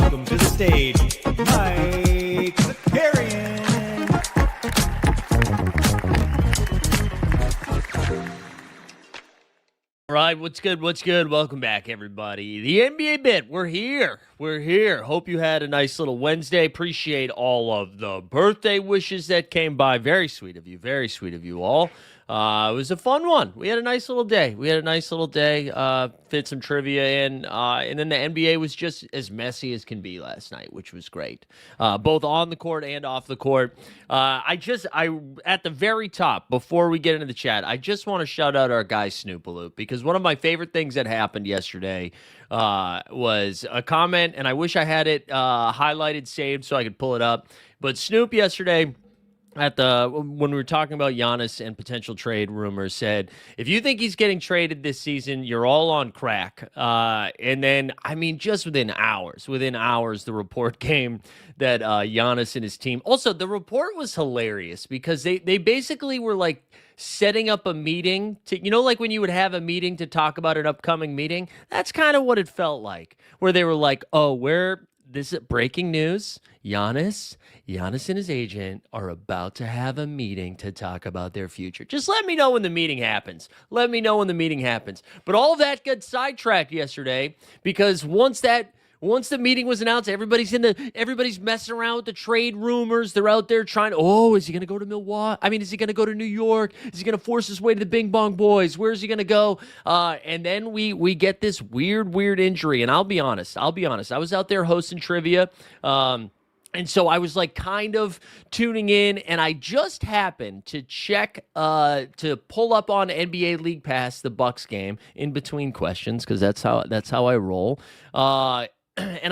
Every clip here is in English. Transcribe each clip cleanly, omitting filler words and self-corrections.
welcome to the stage, Mike Zakarian. All right, what's good? What's good? Welcome back, everybody. The NBA bit, we're here. We're here. Hope you had a nice little Wednesday. Appreciate all of the birthday wishes that came by. Very sweet of you. Very sweet of you all. It was a fun one. We had a nice little day. Fit some trivia in. And then the NBA was just as messy as can be last night, which was great. Both on the court and off the court. I at the very top, before we get into the chat, I just want to shout out our guy Snoopaloop, because one of my favorite things that happened yesterday was a comment, and I wish I had it highlighted, saved, so I could pull it up. But Snoop yesterday, when we were talking about Giannis and potential trade rumors, said, if you think he's getting traded this season, you're all on crack. And then, I mean, just within hours, the report came that Giannis and his team. Also, the report was hilarious because they basically were like setting up a meeting to, like when you would have a meeting to talk about an upcoming meeting. That's kind of what it felt like, where they were like, this is breaking news. Giannis and his agent are about to have a meeting to talk about their future. Just let me know when the meeting happens. But all of that got sidetracked yesterday because once the meeting was announced, everybody's messing around with the trade rumors. They're out there trying, is he going to go to Milwaukee? I mean, is he going to go to New York? Is he going to force his way to the Bing Bong Boys? Where's he going to go? And then we get this weird injury. And I'll be honest. I was out there hosting trivia. And so I was like kind of tuning in, and I just happened to check to pull up on NBA League Pass the Bucks game in between questions, because that's how I roll. And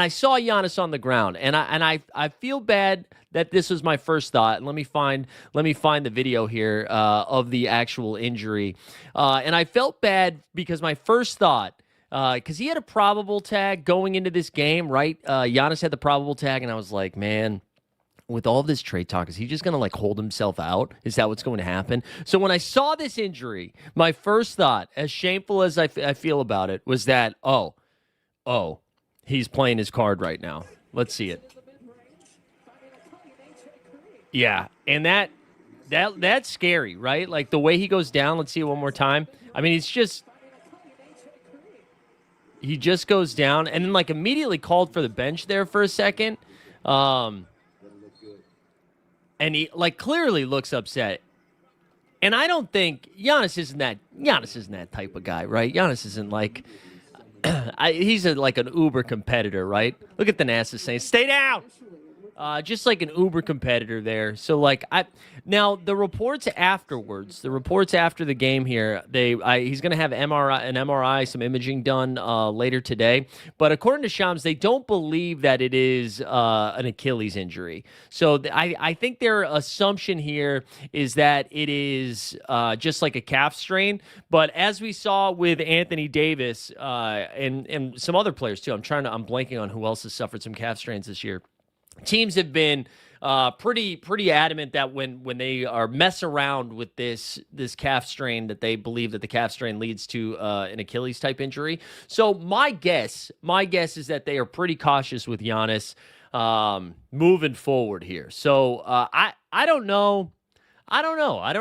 I saw Giannis on the ground, and I feel bad that this was my first thought. And let me find the video here of the actual injury. And I felt bad because my first thought, because he had a probable tag going into this game, right? Giannis had the probable tag, and I was like, man, with all this trade talk, is he just going to like hold himself out? Is that what's going to happen? So when I saw this injury, my first thought, as shameful as I feel about it, was that, he's playing his card right now. Let's see it. Yeah, and that's scary, right? Like the way he goes down. Let's see it one more time. I mean, he just goes down and then like immediately called for the bench there for a second. And he like clearly looks upset. And I don't think Giannis isn't that type of guy, right? Giannis isn't like he's like an uber competitor, right? Look at the NASA saying, "Stay down." Just like an uber competitor there. So like now the reports after the game here, he's going to have an MRI, some imaging done later today. But according to Shams, they don't believe that it is an Achilles injury. So I think their assumption here is that it is just like a calf strain. But as we saw with Anthony Davis and some other players too, I'm blanking on who else has suffered some calf strains this year. Teams have been pretty adamant that when they are mess around with this calf strain, that they believe that the calf strain leads to an Achilles type injury. So my guess is that they are pretty cautious with Giannis moving forward here. So I don't know. I don't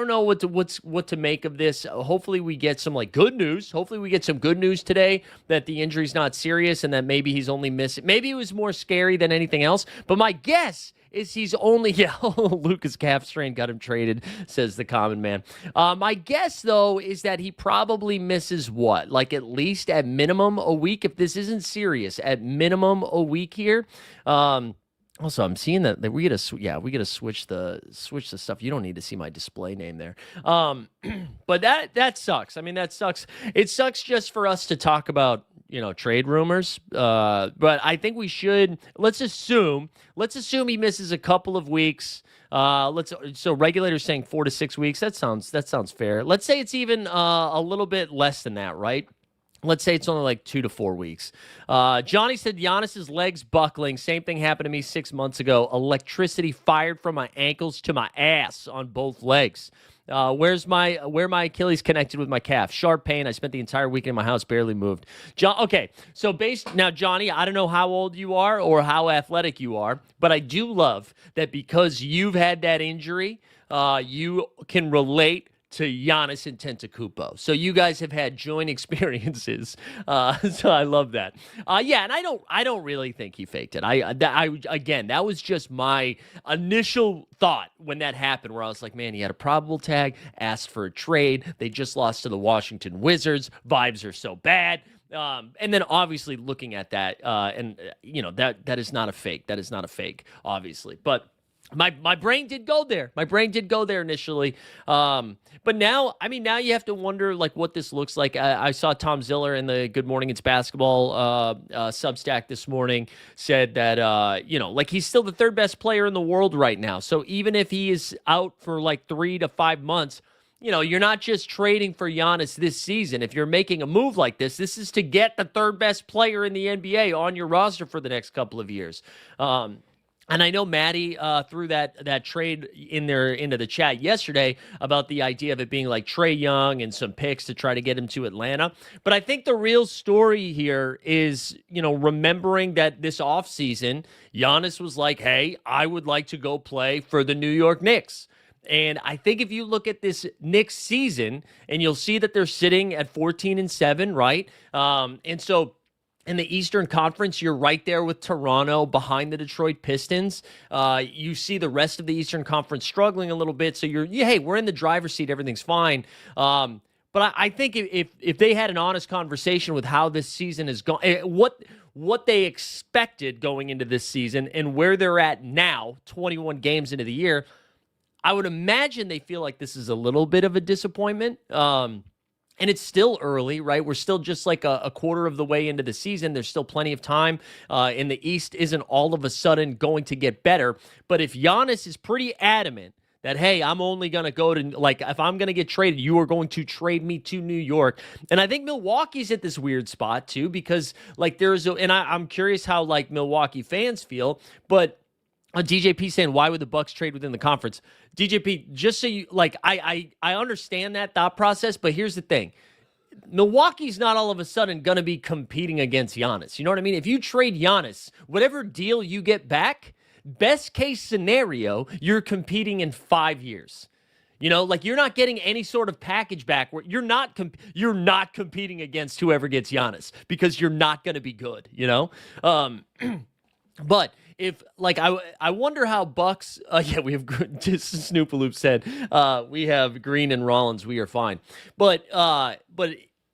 know what to make of this. Hopefully we get some like good news. Hopefully we get some good news today that the injury's not serious and that maybe he's only missing. Maybe it was more scary than anything else. But my guess is he's only Luka's calf strain got him traded, says the common man. My guess though is that he probably misses what? Like at least at minimum a week, if this isn't serious, at minimum a week here. Also, I'm seeing that we get to switch the stuff. You don't need to see my display name there. But that sucks. I mean, that sucks. It sucks just for us to talk about, trade rumors. But I think we should, let's assume he misses a couple of weeks. So regulators saying 4 to 6 weeks. That sounds fair. Let's say it's even a little bit less than that, right? Let's say it's only like 2 to 4 weeks. Johnny said Giannis's legs buckling. Same thing happened to me 6 months ago. Electricity fired from my ankles to my ass on both legs. Where my Achilles connected with my calf? Sharp pain. I spent the entire weekend in my house, barely moved. Okay, so now, Johnny, I don't know how old you are or how athletic you are, but I do love that because you've had that injury, you can relate to Giannis Antetokounmpo. So you guys have had joint experiences. So I love that. Yeah, and I don't really think he faked it. Again, that was just my initial thought when that happened, where I was like, man, he had a probable tag, asked for a trade. They just lost to the Washington Wizards. Vibes are so bad. And then obviously looking at that, that is not a fake. That is not a fake, obviously. But my brain did go there. My brain did go there initially. But now you have to wonder like what this looks like. I saw Tom Ziller in the Good Morning It's Basketball Substack this morning said that like he's still the third best player in the world right now. So even if he is out for like 3 to 5 months, you're not just trading for Giannis this season. If you're making a move like this is to get the third best player in the NBA on your roster for the next couple of years. And I know Maddie threw that trade into the chat yesterday about the idea of it being like Trae Young and some picks to try to get him to Atlanta. But I think the real story here is, remembering that this offseason, Giannis was like, hey, I would like to go play for the New York Knicks. And I think if you look at this Knicks season, and you'll see that they're sitting at 14-7, right? And so in the Eastern Conference, you're right there with Toronto behind the Detroit Pistons. You see the rest of the Eastern Conference struggling a little bit. So hey, we're in the driver's seat. Everything's fine. But I think if they had an honest conversation with how this season is going, what they expected going into this season and where they're at now, 21 games into the year, I would imagine they feel like this is a little bit of a disappointment. And it's still early, right? We're still just like a quarter of the way into the season. There's still plenty of time. And the East isn't all of a sudden going to get better. But if Giannis is pretty adamant that, hey, I'm only going to go to, like, if I'm going to get traded, you are going to trade me to New York. And I think Milwaukee's at this weird spot, too, because, like, I'm curious how, like, Milwaukee fans feel, but DJP saying, why would the Bucks trade within the conference? DJP, just so you, like, I understand that thought process, but here's the thing. Milwaukee's not all of a sudden going to be competing against Giannis. You know what I mean? If you trade Giannis, whatever deal you get back, best case scenario, you're competing in 5 years. Like you're not getting any sort of package back where you're not competing against whoever gets Giannis because you're not going to be good, But if, like, I wonder how Bucks, we have, Snoopaloop said, we have Green and Rollins, we are fine. But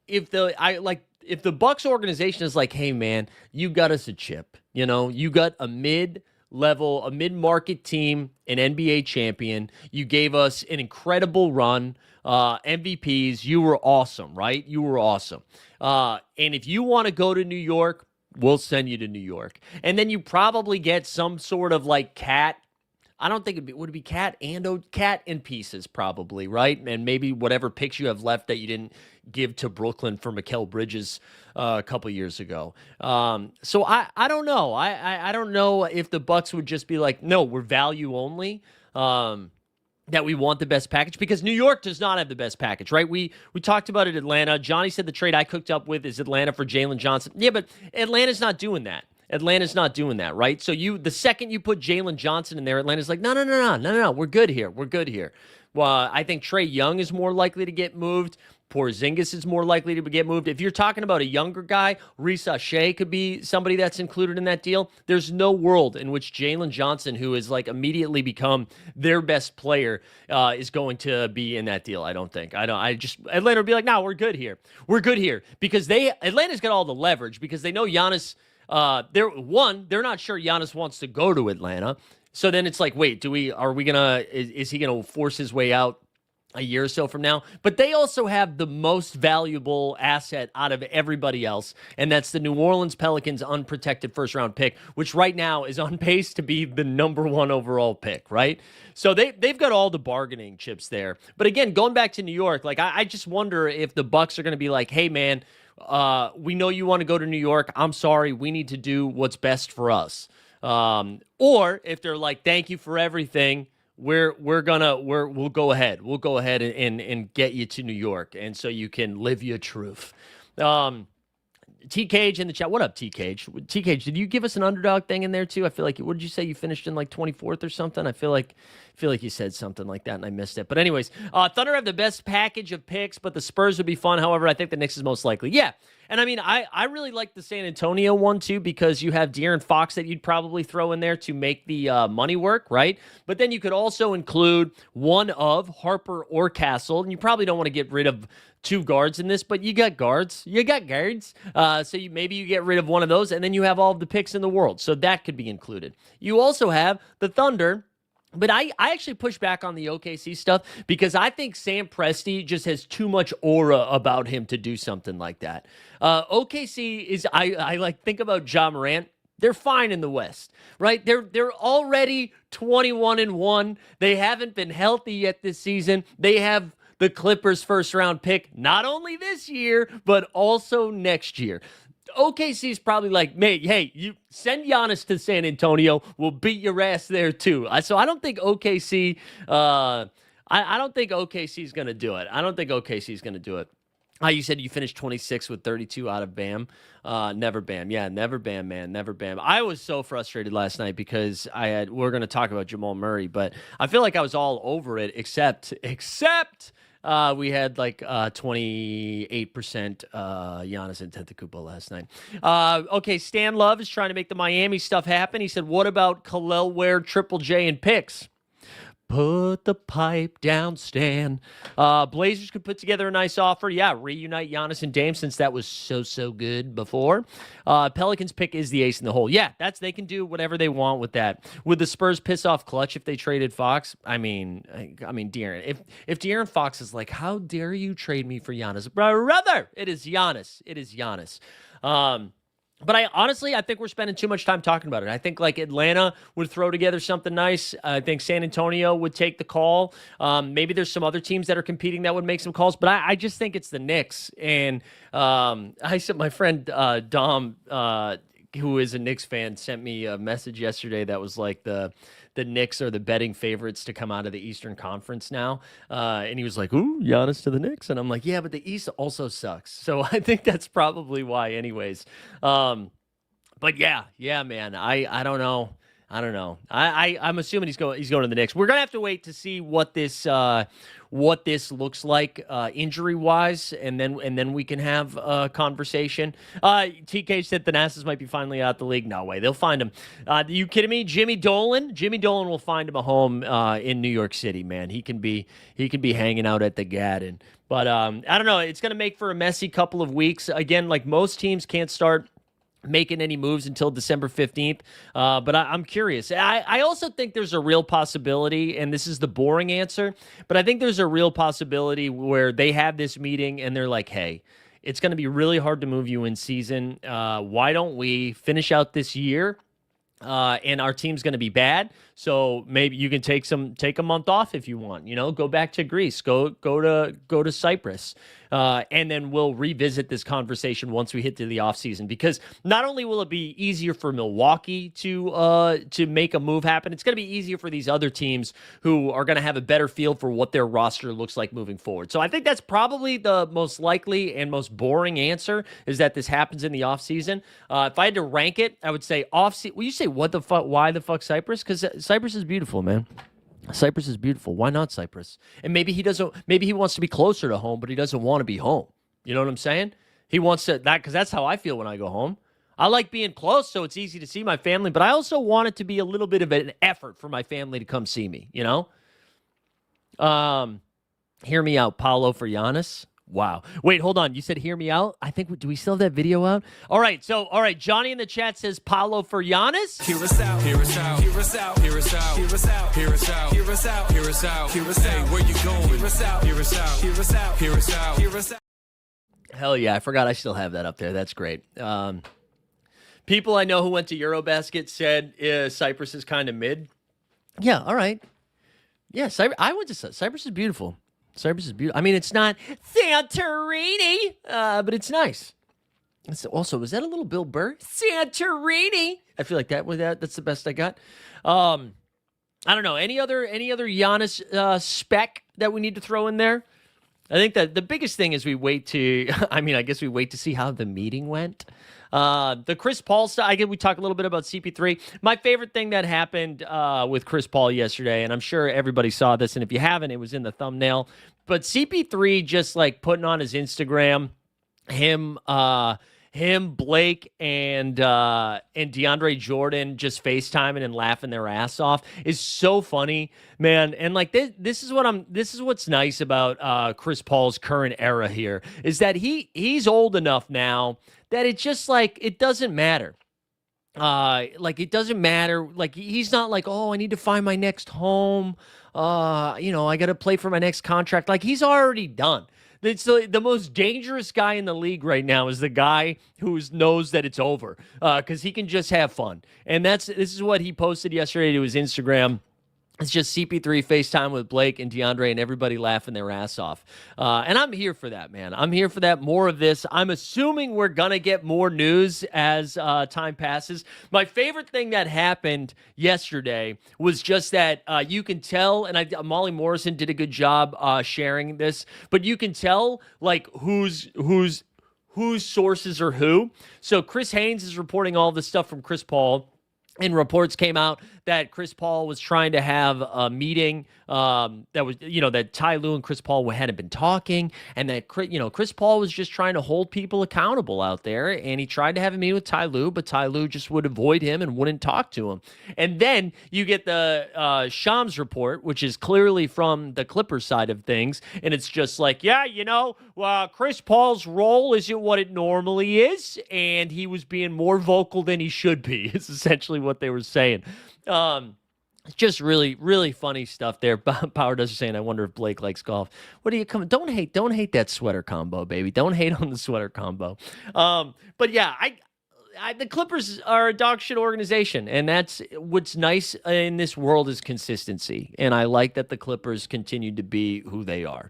if the Bucks organization is like, hey man, you got us a chip, you got a mid-market team, an NBA champion, you gave us an incredible run, MVPs, you were awesome, right? You were awesome. And if you want to go to New York, we'll send you to New York. And then you probably get some sort of like cat. I don't think would it be cat in pieces probably, right? And maybe whatever picks you have left that you didn't give to Brooklyn for Mikal Bridges a couple years ago. So I don't know. I don't know if the Bucks would just be like, no, we're value only. That we want the best package, because New York does not have the best package, right? We talked about it, Atlanta. Johnny said the trade I cooked up with is Atlanta for Jalen Johnson. Yeah, but Atlanta's not doing that. Atlanta's not doing that, right? So the second you put Jalen Johnson in there, Atlanta's like, no, we're good here. We're good here. Well, I think Trae Young is more likely to get moved. Porzingis is more likely to get moved. If you're talking about a younger guy, Risa Shea could be somebody that's included in that deal. There's no world in which Jalen Johnson, who has like immediately become their best player, is going to be in that deal. I don't think. Atlanta would be like, no, we're good here. We're good here because Atlanta's got all the leverage because they know Giannis. They're not sure Giannis wants to go to Atlanta. So then it's like, wait, is he gonna force his way out a year or so from now? But they also have the most valuable asset out of everybody else, and that's the New Orleans Pelicans unprotected first-round pick, which right now is on pace to be the number 1 overall pick, right? So they've got all the bargaining chips there. But again, going back to New York, like I just wonder if the Bucks are going to be like, hey, man, we know you want to go to New York. I'm sorry. We need to do what's best for us. Or if they're like, thank you for everything. we'll go ahead. We'll go ahead and get you to New York, and so you can live your truth. T Cage in the chat. What up, T Cage? T Cage, did you give us an underdog thing in there too? I feel like what did you say? You finished in like 24th or something. I feel like you said something like that and I missed it. But anyways, Thunder have the best package of picks, but the Spurs would be fun. However, I think the Knicks is most likely. Yeah. And I mean, I really like the San Antonio one too, because you have De'Aaron Fox that you'd probably throw in there to make the money work, right? But then you could also include one of Harper or Castle, and you probably don't want to get rid of two guards in this, but you got guards. So maybe you get rid of one of those, and then you have all of the picks in the world. So that could be included. You also have the Thunder. But I actually push back on the OKC stuff because I think Sam Presti just has too much aura about him to do something like that. OKC is, I like think about Ja Morant. They're fine in the West, right? They're already 21-1. They haven't been healthy yet this season. They have the Clippers' first-round pick, not only this year, but also next year. OKC is probably like, mate, hey, you send Giannis to San Antonio. We'll beat your ass there too. So I don't think OKC. I don't think OKC is going to do it. You said you finished 26 with 32 out of Bam. Never Bam. Yeah, never Bam, man. Never Bam. I was so frustrated last night because we're going to talk about Jamal Murray, but I feel like I was all over it except we had like 28% Giannis Antetokounmpo last night. Okay, Stan Love is trying to make the Miami stuff happen. He said, what about Khalil Ware, Triple J, and picks? Put the pipe down, Stan. Blazers could put together a nice offer. Yeah, reunite Giannis and Dame since that was so good before. Pelicans pick is the ace in the hole. Yeah, they can do whatever they want with that. Would the Spurs piss off Clutch if they traded Fox? I mean, De'Aaron. If De'Aaron Fox is like, how dare you trade me for Giannis? Brother, it is Giannis. But I think we're spending too much time talking about it. I think like Atlanta would throw together something nice. I think San Antonio would take the call. Maybe there's some other teams that are competing that would make some calls, but I just think it's the Knicks. And I said my friend Dom, who is a Knicks fan, sent me a message yesterday that was like the Knicks are the betting favorites to come out of the Eastern Conference now. And he was like, ooh, Giannis to the Knicks. And I'm like, yeah, but the East also sucks. So I think that's probably why anyways. But yeah, man, I don't know. I'm assuming he's going to the Knicks. We're going to have to wait to see what this looks like injury wise, and then we can have a conversation. TK said Thanasis might be finally out the league. No way, they'll find him. You kidding me? Jimmy Dolan will find him a home in New York City. Man, he can be hanging out at the Garden. But I don't know. It's going to make for a messy couple of weeks. Again, like most teams can't start making any moves until December 15th. But I'm curious. I also think there's a real possibility, and this is the boring answer, but I think there's a real possibility where they have this meeting and they're like, hey, it's going to be really hard to move you in season. Why don't we finish out this year? And our team's going to be bad. So maybe you can take a month off if you want, go back to Greece, go to Cyprus. And then we'll revisit this conversation once we hit to the offseason, because not only will it be easier for Milwaukee to make a move happen, it's going to be easier for these other teams who are going to have a better feel for what their roster looks like moving forward. So I think that's probably the most likely and most boring answer, is that this happens in the offseason. If I had to rank it, I would say offseason. Will you say what the fuck? Why the fuck Cyprus? Because Cyprus is beautiful, man. Cyprus is beautiful. Why not Cyprus? And maybe he wants to be closer to home, but he doesn't want to be home. You know what I'm saying? He wants to, because that's how I feel when I go home. I like being close, so it's easy to see my family, but I also want it to be a little bit of an effort for my family to come see me, Hear me out, Paulo for Giannis. Wow. Wait, hold on. You said hear me out? I think, do we still have that video out? All right, Johnny in the chat says Paulo for Giannis. Hear us out. Hear us out. Hear us out. Hear us out. Hear us out. Hear us out. Hear us out. Hear us out. Hear us out. Where you going? Hear us out. Hear us out. Hear us out. Hear us out. Hear us out. Hell yeah, I forgot I still have that up there. That's great. People I know who went to Eurobasket said Cyprus is kind of mid. Yeah, all right. Yeah, I went to Cyprus is beautiful. Cyprus is beautiful. I mean, it's not Santorini, but it's nice. Also, was that a little Bill Burr? Santorini. I feel like that's the best I got. I don't know. Any other Giannis spec that we need to throw in there? I think that the biggest thing is we wait to. I mean, I guess we wait to see how the meeting went. The Chris Paul stuff. I get we talk a little bit about CP3. My favorite thing that happened with Chris Paul yesterday, and I'm sure everybody saw this, and if you haven't, it was in the thumbnail. But CP3 just like putting on his Instagram, him, Blake, and DeAndre Jordan just FaceTiming and laughing their ass off is so funny, man. And like this is what's nice about Chris Paul's current era here is that he's old enough now that it just like it doesn't matter. Like it doesn't matter. Like he's not like, oh, I need to find my next home. I got to play for my next contract. Like he's already done. It's the most dangerous guy in the league right now is the guy who knows that it's over because he can just have fun. And this is what he posted yesterday to his Instagram. It's just CP3 FaceTime with Blake and DeAndre and everybody laughing their ass off. And I'm here for that, man. I'm here for that. More of this. I'm assuming we're going to get more news as time passes. My favorite thing that happened yesterday was just that you can tell, and Molly Morrison did a good job sharing this, but you can tell like whose sources are who. So Chris Haynes is reporting all this stuff from Chris Paul. And reports came out that Chris Paul was trying to have a meeting that Ty Lue and Chris Paul hadn't been talking, and that Chris Paul was just trying to hold people accountable out there, and he tried to have a meeting with Ty Lue, but Ty Lue just would avoid him and wouldn't talk to him. And then you get the Shams report, which is clearly from the Clippers side of things, and it's just like, Chris Paul's role isn't what it normally is, and he was being more vocal than he should be. Is essentially what they were saying. It's just really, really funny stuff there. Power Does saying, I wonder if Blake likes golf. What do you come? Don't hate that sweater combo, baby. Don't hate on the sweater combo. But yeah, the Clippers are a dog shit organization, and that's what's nice in this world is consistency. And I like that the Clippers continue to be who they are.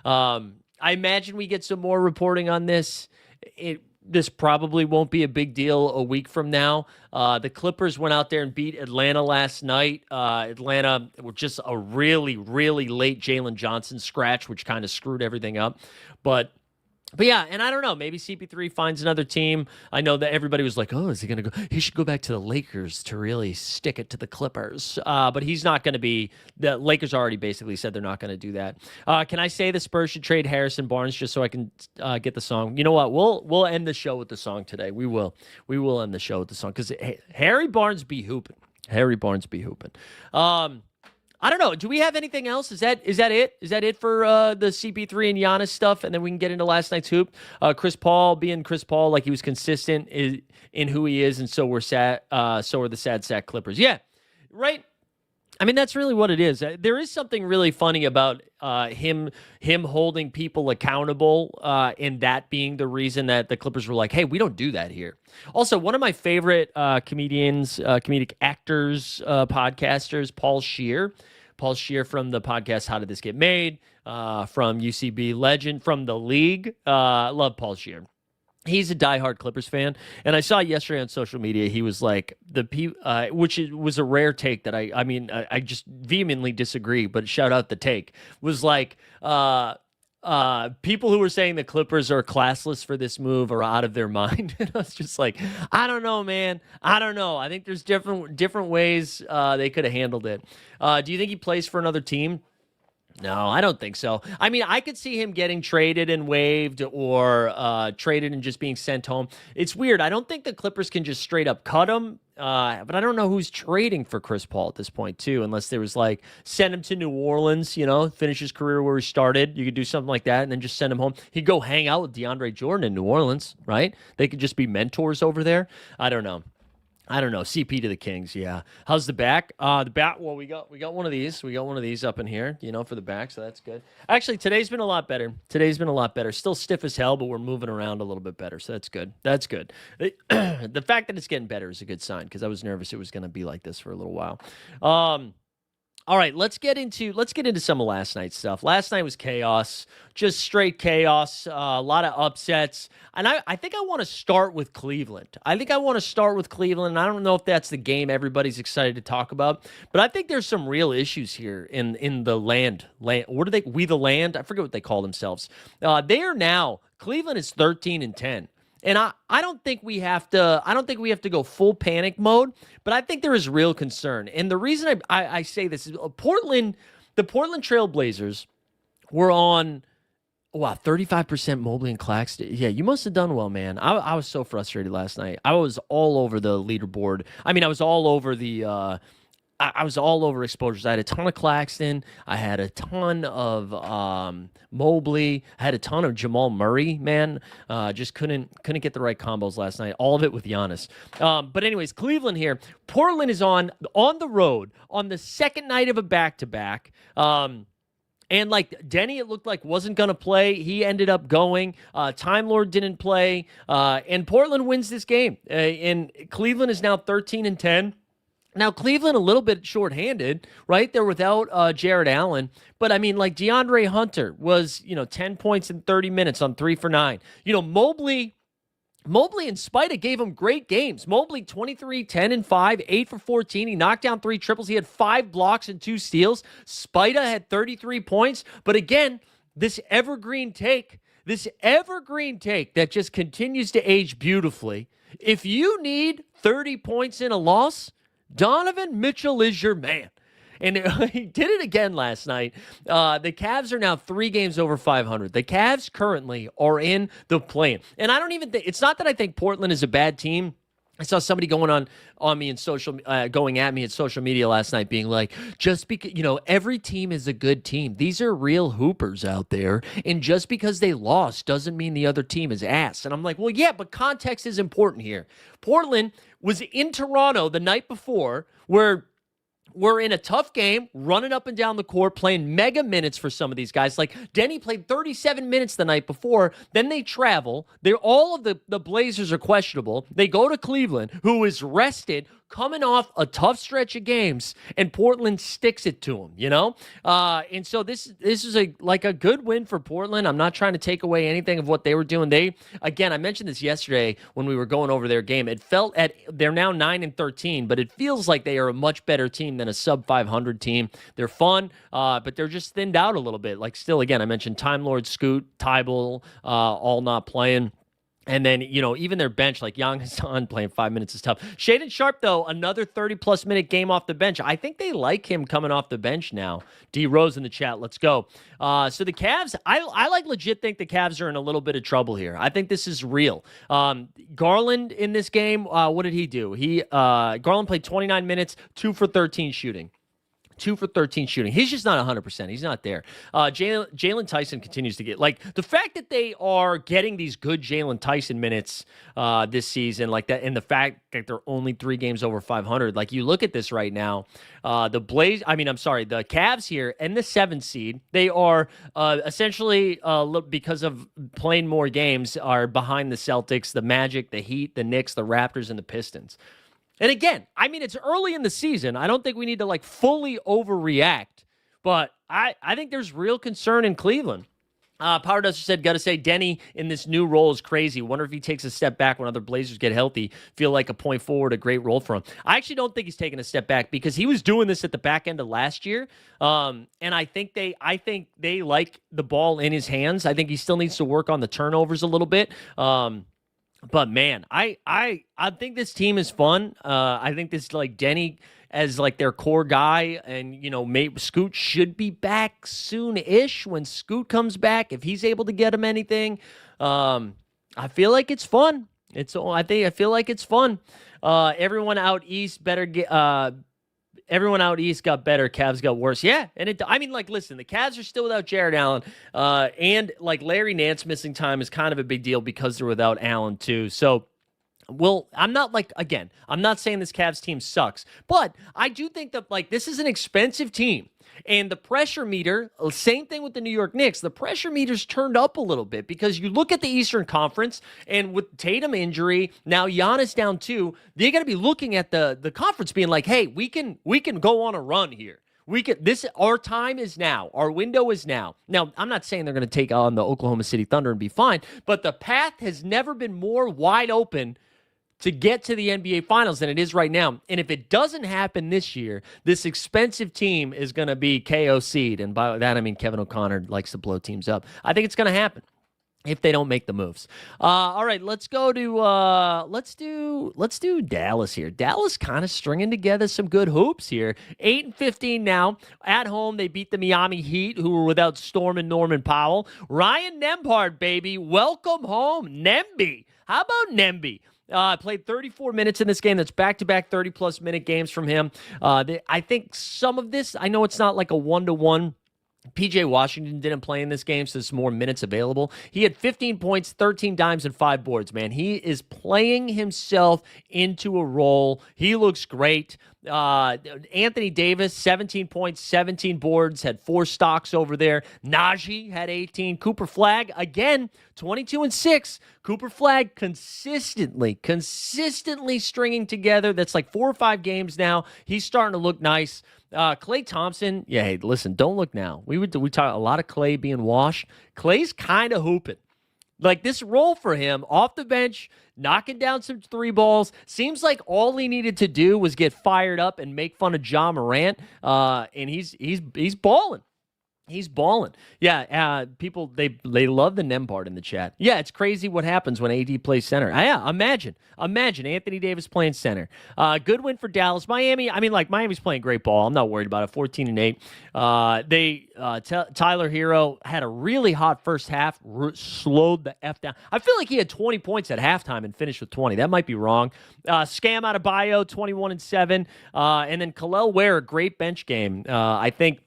I imagine we get some more reporting on this. This probably won't be a big deal a week from now. The Clippers went out there and beat Atlanta last night. Atlanta were just a really, really late Jalen Johnson scratch, which kind of screwed everything up. But yeah, and I don't know. Maybe CP3 finds another team. I know that everybody was like, oh, is he going to go? He should go back to the Lakers to really stick it to the Clippers. But he's not going to be. The Lakers already basically said they're not going to do that. Can I say the Spurs should trade Harrison Barnes just so I can get the song? You know what? We'll end the show with the song today. We will end the show with the song because Harry Barnes be hooping. Harry Barnes be hooping. I don't know. Do we have anything else? Is that it? Is that it for the CP3 and Giannis stuff? And then we can get into last night's hoop. Chris Paul being Chris Paul, like he was consistent in who he is, and so we're sad. So are the sad sack Clippers. Yeah, right. I mean, that's really what it is. There is something really funny about him holding people accountable, and that being the reason that the Clippers were like, hey, we don't do that here. Also, one of my favorite comedic actors, podcasters, Paul Scheer from the podcast How Did This Get Made, from UCB legend, from the league. Love Paul Scheer. He's a diehard Clippers fan, and I saw yesterday on social media he was like which was a rare take that I just vehemently disagree, but shout out the take was like people who were saying the Clippers are classless for this move are out of their mind, and I was just like, I don't know, man, I don't know. I think there's different ways they could have handled it. Do you think he plays for another team? No, I don't think so. I mean, I could see him getting traded and waived or traded and just being sent home. It's weird. I don't think the Clippers can just straight up cut him, but I don't know who's trading for Chris Paul at this point, too, unless there was like send him to New Orleans, finish his career where he started. You could do something like that and then just send him home. He'd go hang out with DeAndre Jordan in New Orleans, right? They could just be mentors over there. I don't know. CP to the Kings, yeah. How's the back? The back. Well, we got one of these. We got one of these up in here, for the back. So that's good. Actually, today's been a lot better. Still stiff as hell, but we're moving around a little bit better. So that's good. The fact that it's getting better is a good sign because I was nervous it was going to be like this for a little while. All right, let's get into some of last night's stuff. Last night was chaos, just straight chaos, a lot of upsets. And I think I want to start with Cleveland. I don't know if that's the game everybody's excited to talk about, but I think there's some real issues here in the land. What are they? We the land? I forget what they call themselves. They are now, Cleveland is 13-10. And I don't think we have to go full panic mode, but I think there is real concern. And the reason I say this is the Portland Trail Blazers were on 35% Mobley and Claxton. Yeah, you must have done well, man. I was so frustrated last night. I was all over the leaderboard. I mean, I was all over I was all over exposures. I had a ton of Claxton. I had a ton of Mobley. I had a ton of Jamal Murray, man. Just couldn't get the right combos last night. All of it with Giannis. But anyways, Cleveland here. Portland is on the road on the second night of a back-to-back. And like Denny, it looked like wasn't going to play. He ended up going. Time Lord didn't play. And Portland wins this game. And Cleveland is now 13-10. Now, Cleveland a little bit shorthanded, right? They're without Jared Allen. But, I mean, like DeAndre Hunter was, 10 points in 30 minutes on 3 for 9. Mobley and Spida gave him great games. Mobley, 23, 10 and 5, 8 for 14. He knocked down 3 triples. He had 5 blocks and 2 steals. Spida had 33 points. But again, this evergreen take that just continues to age beautifully. If you need 30 points in a loss, Donovan Mitchell is your man. And he did it again last night. The Cavs are now 3 games over 500. The Cavs currently are in the play-in. And I don't even think, it's not that I think Portland is a bad team. I saw somebody going at me in social media last night being like, just because, every team is a good team. These are real hoopers out there. And just because they lost doesn't mean the other team is ass. And I'm like, well, yeah, but context is important here. Portland was in Toronto the night before where we're in a tough game, running up and down the court, playing mega minutes for some of these guys. Like Denny played 37 minutes the night before. Then they travel. All of the Blazers are questionable. They go to Cleveland, who is rested, coming off a tough stretch of games, and Portland sticks it to them, And so this is a good win for Portland. I'm not trying to take away anything of what they were doing. I mentioned this yesterday when we were going over their game. They're now 9-13, but it feels like they are a much better team than a sub 500 team. They're fun, but they're just thinned out a little bit. Like still, again, I mentioned Time Lord, Scoot, Tybal, all not playing. And then, even their bench, like Giannis playing 5 minutes is tough. Shaedon Sharpe, though, another 30-plus minute game off the bench. I think they like him coming off the bench now. D. Rose in the chat. Let's go. So the Cavs, I legit think the Cavs are in a little bit of trouble here. I think this is real. Garland in this game, what did he do? Garland played 29 minutes, 2 for 13 shooting. 2 for 13 shooting. He's just not 100%. He's not there. Jalen Tyson continues to get, the fact that they are getting these good Jalen Tyson minutes this season, like that, and the fact that they're only 3 games over 500, you look at this right now, the Cavs here and the 7th seed, they are essentially, because of playing more games, are behind the Celtics, the Magic, the Heat, the Knicks, the Raptors, and the Pistons. And again, it's early in the season. I don't think we need to fully overreact, but I think there's real concern in Cleveland. Power Duster said, got to say, Denny in this new role is crazy. Wonder if he takes a step back when other Blazers get healthy. Feel like a point forward, a great role for him. I actually don't think he's taking a step back because he was doing this at the back end of last year. And I think they like the ball in his hands. I think he still needs to work on the turnovers a little bit. But man, I think this team is fun. I think this Denny as their core guy, and maybe Scoot should be back soon-ish. When Scoot comes back, if he's able to get him anything, I feel like it's fun. I feel like it's fun. Everyone out east better get. Everyone out east got better. Cavs got worse. Yeah, and listen, the Cavs are still without Jared Allen, and Larry Nance missing time is kind of a big deal because they're without Allen too. So, I'm not I'm not saying this Cavs team sucks, but I do think that this is an expensive team. And the pressure meter, same thing with the New York Knicks, the pressure meter's turned up a little bit because you look at the Eastern Conference, and with Tatum injury, now Giannis down 2, they're going to be looking at the conference being like, hey, we can go on a run here. Our time is now. Our window is now. Now, I'm not saying they're going to take on the Oklahoma City Thunder and be fine, but the path has never been more wide open to get to the NBA Finals than it is right now. And if it doesn't happen this year, this expensive team is going to be KOC'd. And by that, I mean Kevin O'Connor likes to blow teams up. I think it's going to happen if they don't make the moves. All right, let's go to let's do Dallas here. Dallas kind of stringing together some good hoops here. 8-15 now. At home, they beat the Miami Heat, who were without Storm and Norman Powell. Ryan Nembhard, baby. Welcome home, Nemby. How about Nemby? Played 34 minutes in this game. That's back-to-back 30-plus minute games from him. I think some of this, I know it's not like a one-to-one. PJ Washington didn't play in this game, so there's more minutes available. He had 15 points, 13 dimes, and 5 boards, man. He is playing himself into a role. He looks great. Anthony Davis, 17 points, 17 boards, had 4 stocks over there. Najee had 18. Cooper Flagg, again, 22 and 6. Cooper Flagg consistently stringing together. That's like 4 or 5 games now. He's starting to look nice. Klay Thompson, yeah, hey, listen, don't look now. We talk a lot of Klay being washed. Klay's kind of hooping. Like this role for him off the bench, knocking down some 3 balls. Seems like all he needed to do was get fired up and make fun of Ja Morant. And he's balling. He's balling. Yeah, people, they love the Nembhard in the chat. Yeah, it's crazy what happens when AD plays center. Yeah, imagine Anthony Davis playing center. Good win for Dallas. Miami, Miami's playing great ball. I'm not worried about it. 14-8. Tyler Hero had a really hot first half, slowed the F down. I feel like he had 20 points at halftime and finished with 20. That might be wrong. Scam out of Bio, 21-7. And then Kel'el Ware, a great bench game. I think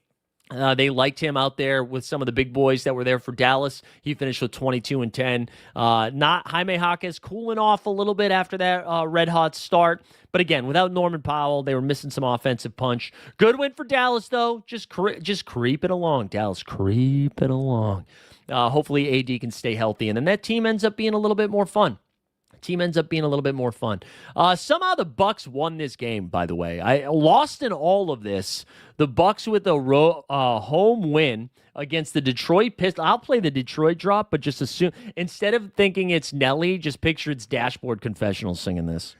they liked him out there with some of the big boys that were there for Dallas. He finished with 22 and 10. Not Jaime Jaquez cooling off a little bit after that red hot start. But again, without Norman Powell, they were missing some offensive punch. Good win for Dallas, though. Just creeping along. Dallas creeping along. Hopefully AD can stay healthy. And then that team ends up being a little bit more fun. Somehow the Bucks won this game, by the way. I lost in all of this. The Bucks with a home win against the Detroit Pistons. I'll play the Detroit drop, but just assume, instead of thinking it's Nelly, just picture it's Dashboard Confessional singing this.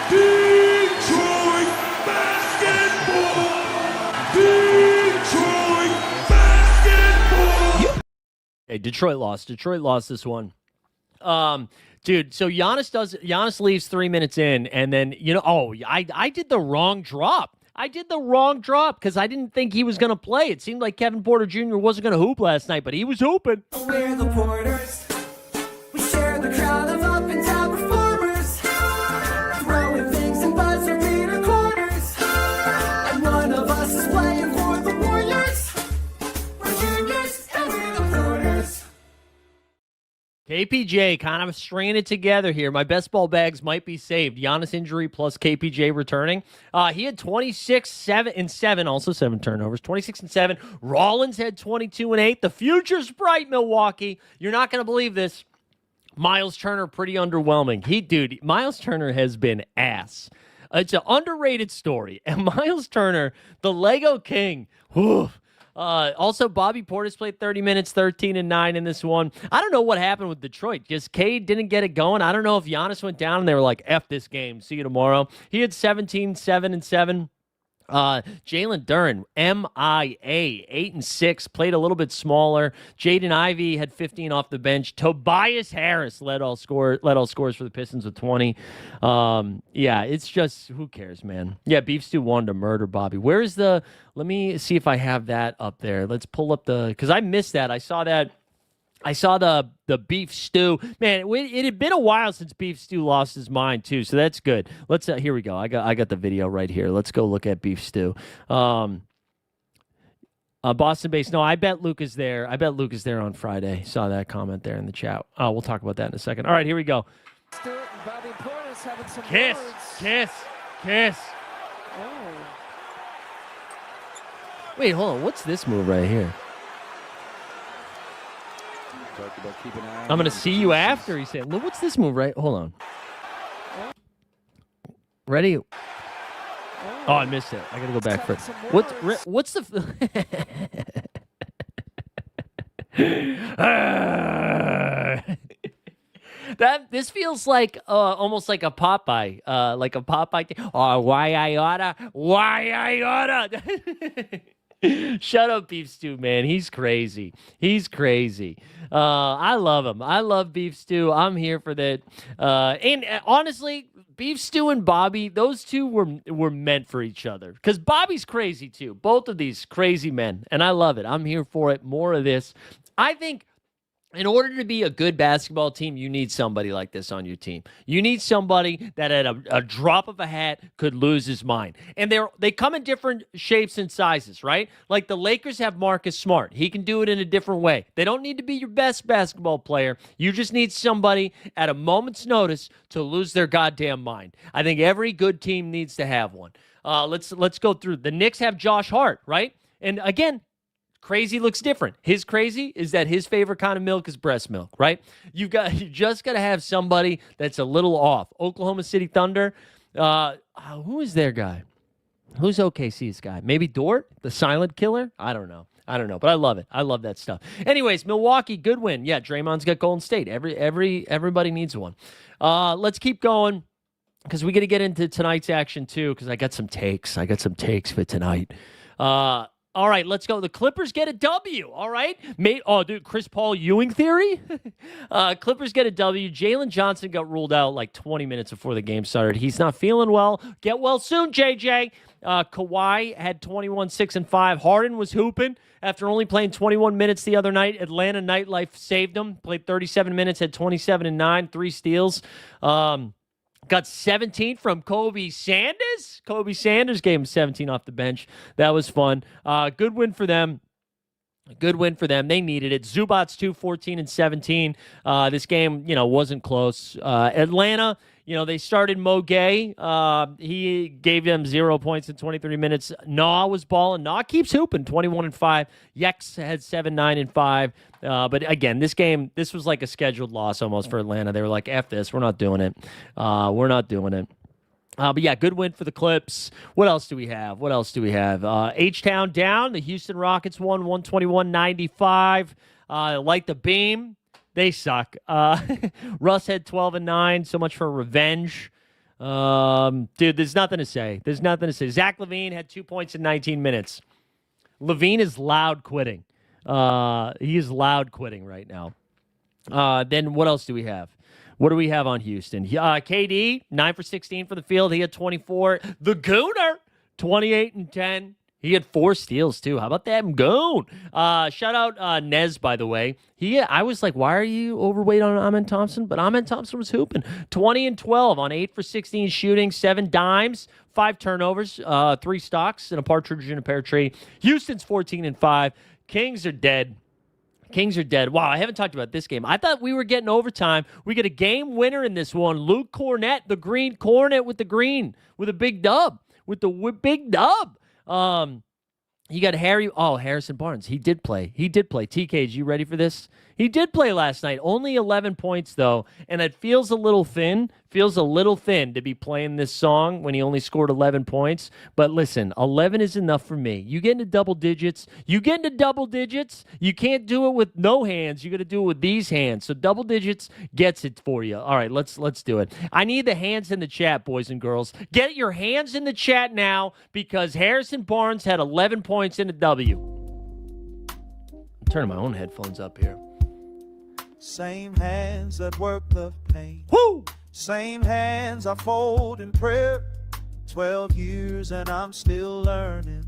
Detroit basketball! Detroit basketball! Hey, Detroit lost this one. Dude, so Giannis leaves 3 minutes in, and then, I did the wrong drop. Because I didn't think he was going to play. It seemed like Kevin Porter Jr. wasn't going to hoop last night, but he was hooping. We're the Porters. We share the crowd of up and down performers. Throwing things and buzzer beater corners. And one of us is playing for the Warriors. We're juniors and we're the Porters. KPJ kind of stringing it together here. My best ball bags might be saved. Giannis injury plus KPJ returning. He had 26, 7, and 7, also 7 turnovers. 26 and 7. Rollins had 22 and 8. The future's bright, Milwaukee. You're not going to believe this. Miles Turner, pretty underwhelming. Miles Turner has been ass. It's an underrated story. And Miles Turner, the Lego King, whew. Also, Bobby Portis played 30 minutes, 13 and 9 in this one. I don't know what happened with Detroit. Just Cade didn't get it going. I don't know if Giannis went down and they were like, F this game. See you tomorrow. He had 17, 7 and 7. Jalen Duren, MIA, 8 and 6, played a little bit smaller. Jaden Ivey had 15 off the bench. Tobias Harris led all scores for the Pistons with 20. Yeah, it's just, who cares, man? Yeah, Beef Stew wanted to murder Bobby. Where's let me see if I have that up there. Let's pull up because I missed that. I saw the Beef Stew. Man, it had been a while since Beef Stew lost his mind too, so that's good. Let's here we go. I got the video right here. Let's go look at Beef Stew. Boston based. No, I bet Luke is there. I bet Luke is there on Friday. Saw that comment there in the chat. Oh, we'll talk about that in a second. All right, here we go. Kiss. Oh. Wait, hold on. What's this move right here? I'm going to see you after, he said. Look, what's this move, right? Hold on. Ready? Oh, I missed it. I gotta go back for it. What's the? This feels like almost like a Popeye, Oh, why I oughta. Shut up, Beef Stew, man. He's crazy. I love him. I love Beef Stew. I'm here for that. And honestly, Beef Stew and Bobby, those two were meant for each other. Because Bobby's crazy too. Both of these crazy men. And I love it. I'm here for it. More of this. I think in order to be a good basketball team, you need somebody like this on your team. You need somebody that at a drop of a hat could lose his mind. And they come in different shapes and sizes, right? Like the Lakers have Marcus Smart. He can do it in a different way. They don't need to be your best basketball player. You just need somebody at a moment's notice to lose their goddamn mind. I think every good team needs to have one. Let's go through. The Knicks have Josh Hart, right? And again, crazy looks different. His crazy is that his favorite kind of milk is breast milk, right? You just got to have somebody that's a little off. Oklahoma City Thunder, who is their guy? Who's OKC's guy? Maybe Dort, the silent killer? I don't know, but I love it. I love that stuff. Anyways, Milwaukee, good win. Yeah, Draymond's got Golden State. Everybody needs one. Let's keep going because we got to get into tonight's action too because I got some takes. For tonight. All right, let's go. The Clippers get a W, all right? Chris Paul Ewing theory? Clippers get a W. Jalen Johnson got ruled out like 20 minutes before the game started. He's not feeling well. Get well soon, JJ. Kawhi had 21, 6, and 5. Harden was hooping after only playing 21 minutes the other night. Atlanta Nightlife saved him. Played 37 minutes, had 27 and 9, 3 steals. Got 17 from Kobe Sanders. Kobe Sanders gave him 17 off the bench. That was fun. Good win for them. They needed it. Zubats 2, 14 and 17. This game, wasn't close. Atlanta, they started Mo Gay. He gave them 0 points in 23 minutes. Nah was balling. Nah keeps hooping, 21 and 5. Yex had 7, 9, and 5. But again, this was like a scheduled loss almost for Atlanta. They were like, F this. We're not doing it. But yeah, good win for the Clips. What else do we have? H-Town down. The Houston Rockets won 121-95. Like the Beam. They suck. Russ had 12 and 9. So much for revenge. Dude, there's nothing to say. Zach LaVine had 2 points in 19 minutes. LaVine is loud quitting. He is loud quitting right now. Then what else do we have? What do we have on Houston? KD, 9 for 16 for the field. He had 24. The Gooner, 28 and 10. He had 4 steals, too. How about that, Goon? Shout out Nez, by the way. I was like, why are you overweight on Amen Thompson? But Amen Thompson was hooping. 20 and 12 on 8 for 16 shooting, 7 dimes, 5 turnovers, 3 stocks, and a partridge in a pear tree. Houston's 14 and 5. Kings are dead. Wow, I haven't talked about this game. I thought we were getting overtime. We get a game winner in this one. Luke Cornett, the green. Cornett with the green, with a big dub. You got Harrison Barnes. He did play. TK, you ready for this? He did play last night. Only 11 points, though, and it feels a little thin. To be playing this song when he only scored 11 points. But listen, 11 is enough for me. You get into double digits. You can't do it with no hands. You got to do it with these hands. So double digits gets it for you. All right, let's do it. I need the hands in the chat, boys and girls. Get your hands in the chat now because Harrison Barnes had 11 points in a W. I'm turning my own headphones up here. Same hands that work the pain. Woo! Same hands I fold in prayer. 12 years and I'm still learning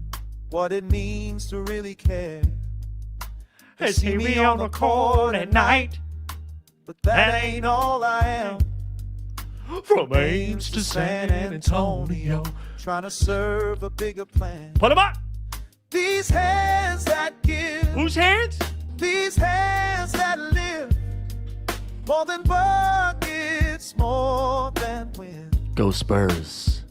what it means to really care. They see me on the court at night, but that ain't all I am. from Ames to San Antonio, trying to serve a bigger plan. Put them up! These hands that give. Whose hands? These hands that live. More than buckets, more than wind. Go Spurs.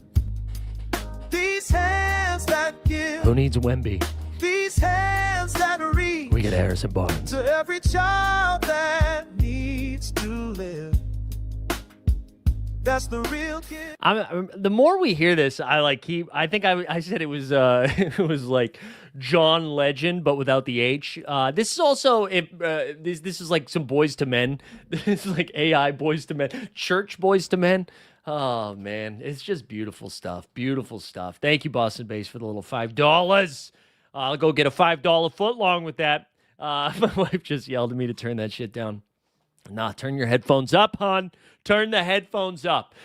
These hands that give. Who needs Wemby? These hands that reach. We get Harrison Barnes. To every child that needs to live. That's the real kid. The more we hear this, I think I said it was it was like John Legend, but without the H. This is also this is like some Boys to Men. This is like AI Boys to Men, church Boys to Men. Oh man, it's just beautiful stuff. Beautiful stuff. Thank you, Boston Base, for the little $5. I'll go get a $5 footlong with that. My wife just yelled at me to turn that shit down. Nah, turn your headphones up, hon. Turn the headphones up.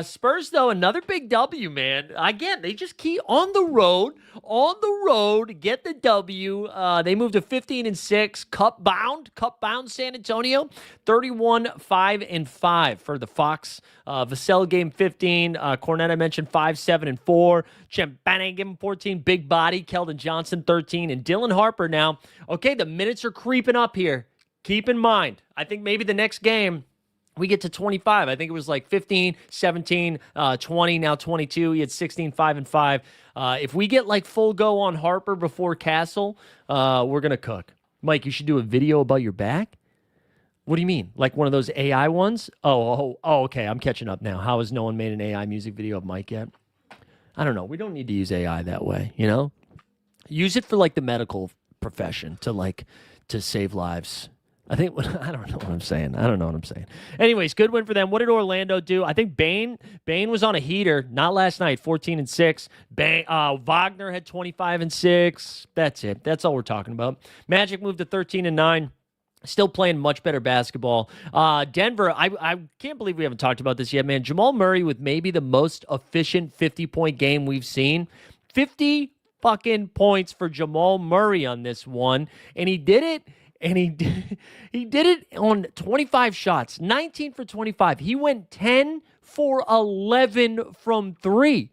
Spurs, though, another big W, man. Again, they just keep on the road, get the W. They moved to 15-6, cup-bound San Antonio, 31-5-5 for the Fox. Vassell game 15. Cornette, I mentioned 5-7-4. Champagne give him 14. Big body. Keldon Johnson 13. And Dylan Harper now. Okay, the minutes are creeping up here. Keep in mind, I think maybe the next game we get to 25. I think it was like 15, 17, 20, now 22. He had 16, 5, and 5. If we get like full go on Harper before Castle, we're going to cook. Mike, you should do a video about your back? What do you mean? Like one of those AI ones? Oh, okay. I'm catching up now. How has no one made an AI music video of Mike yet? I don't know. We don't need to use AI that way, you know? Use it for like the medical profession to save lives. I don't know what I'm saying. Anyways, good win for them. What did Orlando do? I think Bane was on a heater, not last night, 14-6. Wagner had 25-6. That's it. That's all we're talking about. Magic moved to 13-9. Still playing much better basketball. Denver, I can't believe we haven't talked about this yet, man. Jamal Murray with maybe the most efficient 50-point game we've seen. 50 fucking points for Jamal Murray on this one. And he did it. And he did it on 25 shots, 19 for 25. He went 10 for 11 from 3.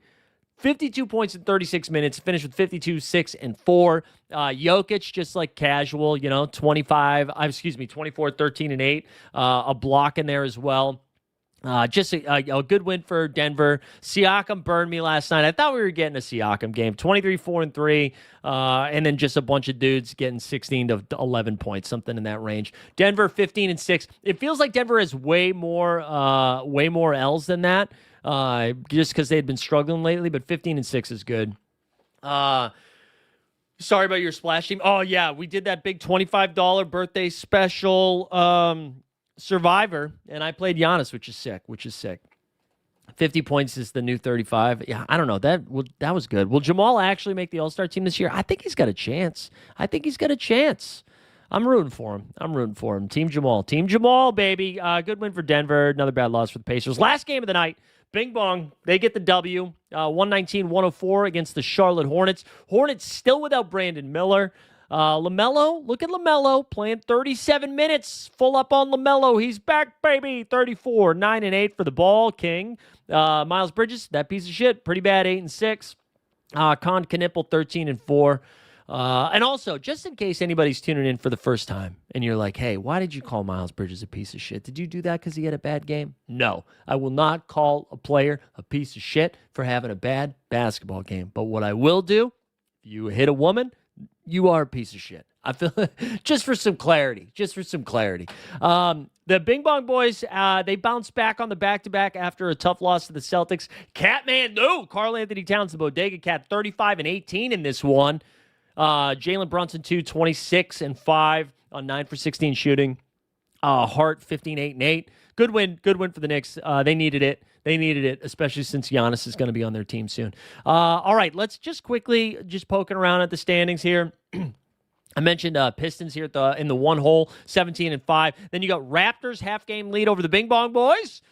52 points in 36 minutes, finished with 52, 6, and 4. Jokic, just like casual, 24, 13, and 8. A block in there as well. Just a good win for Denver. Siakam burned me last night. I thought we were getting a Siakam game. 23, 4, and 3. And then just a bunch of dudes getting 16 to 11 points, something in that range. Denver 15-6. It feels like Denver has way more L's than that. Just because they'd been struggling lately, but 15-6 is good. Sorry about your splash team. Oh yeah, we did that big $25 birthday special. Survivor, and I played Giannis, which is sick. 50 points is the new 35. Yeah, I don't know. That was good. Will Jamal actually make the All-Star team this year? I think he's got a chance. I'm rooting for him. Team Jamal, baby. Good win for Denver. Another bad loss for the Pacers. Last game of the night. Bing bong. They get the W. 119-104 against the Charlotte Hornets. Hornets still without Brandon Miller. LaMelo, look at LaMelo playing 37 minutes. Full up on LaMelo. He's back, baby. 34, 9 and 8 for the ball king. Miles Bridges, that piece of shit, pretty bad, 8 and 6. Con Knipple, 13 and 4. And also, just in case anybody's tuning in for the first time and you're like, hey, why did you call Miles Bridges a piece of shit? Did you do that because he had a bad game? No, I will not call a player a piece of shit for having a bad basketball game. But what I will do, if you hit a woman, you are a piece of shit. I feel just for some clarity. The Bing Bong Boys, they bounced back on the back-to-back after a tough loss to the Celtics. Karl Anthony Towns, the Bodega Cat, 35 and 18 in this one. Jalen Brunson, 26 and 5 on 9 for 16 shooting. Hart, 15, 8 and 8. Good win for the Knicks. They needed it. Especially since Giannis is going to be on their team soon. All right, let's just quickly poking around at the standings here. I mentioned Pistons here in the one hole, 17 and 5. Then you got Raptors half-game lead over the Bing Bong Boys.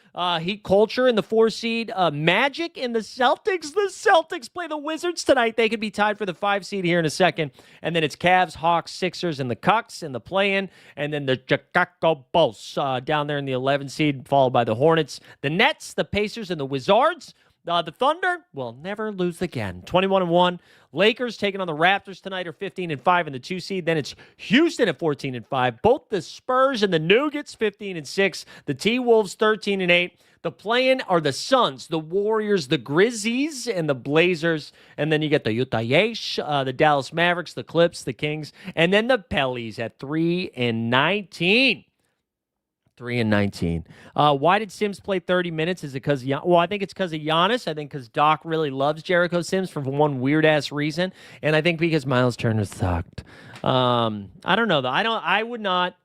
Heat Culture in the 4 seed. Magic in the Celtics. The Celtics play the Wizards tonight. They could be tied for the 5 seed here in a second. And then it's Cavs, Hawks, Sixers, and the Cucks in the play-in. And then the Chicago Bulls down there in the 11 seed, followed by the Hornets, the Nets, the Pacers, and the Wizards. The Thunder will never lose again. 21-1. Lakers taking on the Raptors tonight are 15 and 5 in the 2 seed. Then it's Houston at 14 and 5. Both the Spurs and the Nuggets 15 and 6. The T-Wolves 13 and 8. The play-in are the Suns, the Warriors, the Grizzlies, and the Blazers. And then you get the Utah Jazz, the Dallas Mavericks, the Clips, the Kings, and then the Pellies at 3 and 19. 3-19. Why did Sims play 30 minutes? Is it because I think it's because of Giannis. I think because Doc really loves Jericho Sims for one weird ass reason, and I think because Miles Turner sucked. I don't know though. I wouldn't